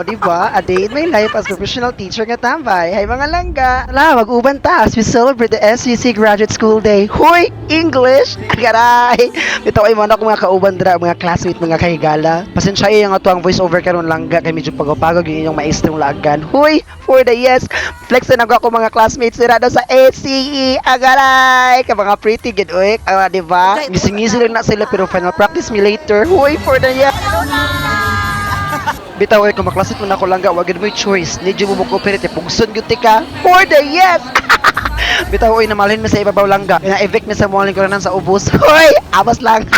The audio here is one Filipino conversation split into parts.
O diba? A day in my life as professional teacher nga tambay. Hay mga langga. Ala, mag-uban ta as we celebrate the SUC Graduate School Day. Hoy! English! Agaray! Bitaw ay mga mga kauban dira, mga classmate, mga kahigala. Pasensya yung ato ang voice over karon langga kay medyo pagpagod yung inyong maestrong lagan. Hoy! For the yes! Flexen ako mga classmates dira daw sa SCE. Agaray! Ka mga pretty good oy. Diba? Gising-gising lang na sila pero final practice me later. Hoy! For the yes! Bitaw ay kumaklasit mo na ko langga, wagin mo yung choice. Need mo mo cooperate, pugson gyud ka. For the yes! Bitaw ay namalhin mo sa ibabaw langga. Ina-evict mi sa mualing kuranan sa ubos. Hoy! Abas lang.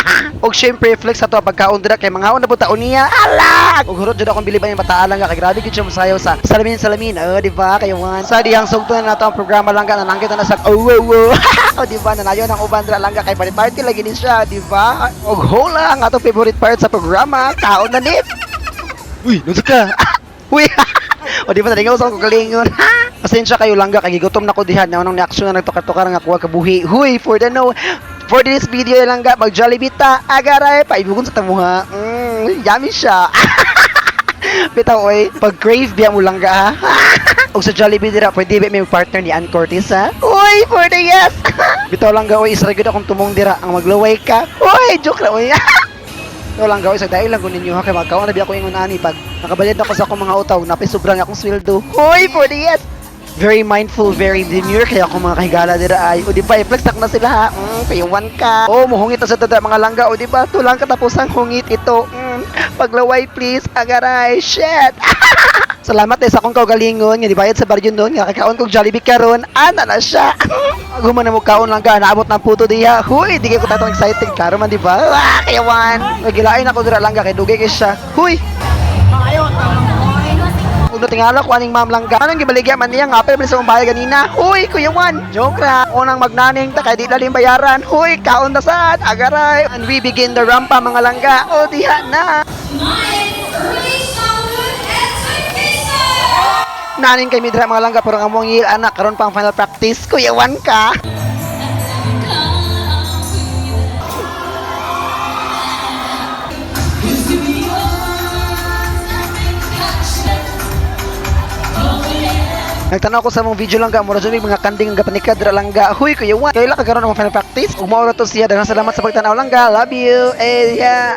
Og syempre flex ato pagkaon dira kay mga una buta uniya. Ala! Og hurot jud akong biliban yung bataan langga kay grabe gyud siya masayaw sa salamin. Oh, di ba? Kayo man. Sa dihang sugton na nato ang programa langga nananggit na sa oh, di ba? Nanayon ang uban dira langga kay party lagi ni siya, di ba? Og hola ang atong favorite part sa programa, kaon na nit. Uy, nunsa ka? Uy! O di ba nalingaw sa akong kalingon? Pasensya kayo langga, kay gutom na ko dihan. Naunang ni-action na nagtukar-tukar nga kuha kabuhi. Huy, for this video langga, mag Jollibee ta. Agaray, paibugon sa tamuha. Yummy siya. Bitaw oy, pag crave biya mo langga ha. Og sa Jollibee dira, pwede ba may partner ni Ann Curtis ha? Uy, for the yes! Bitaw langga oy, isra gyud akong tumong dira. Ang maglaway ka. Uy, joke lang oy. Ito lang gawin sa dahil lang kunin nyo ha kay magkaon na biya ko ingon ani pag nakabayad ako sa akong mga utaw napay sobrang akong sweldo. Hoy for the yes! Very mindful, very demure kaya ako mga kahigala dira ay o di ba i-flex na sila ha. Payuwan ka. Oh, muhungit na sa tada mga langga o di ba tulang katapos ang hungit ito. Paglaway please, agaray. Shit. Salamat sa akong kaugalingon nga dibayad sa baryo noon nga kakaon kog Jollibee karon. Ana na siya. Guman na mo kaon lang ka naabot ng puto diha. Huy, di kay ko tatong excited klaro man di ba? Kayawan. Nagilain ako dira langga kay dugay kay siya. Huy. Uno tingala ko aning ma'am langga. Anong gibaligya man niya nga pero sa umbay ganina. Huy, Kuya Juan. Joke ra. Unang magnaning ta kay di lalim bayaran. Huy, kaon na sad. Agaray. And we begin the rampa mga langga. O diha na. Naning kay midra mga langga pero among il anak karon pang final practice Kuya Juan ka. Nagtanaw ko sa mong video langga mura jud mga kanding nga panikad dira langga. Huy Kuya Juan, kailan ka karon ang final practice? Ug mao ra to siya. Daghang salamat sa pagtanaw langga. Love you. Yeah.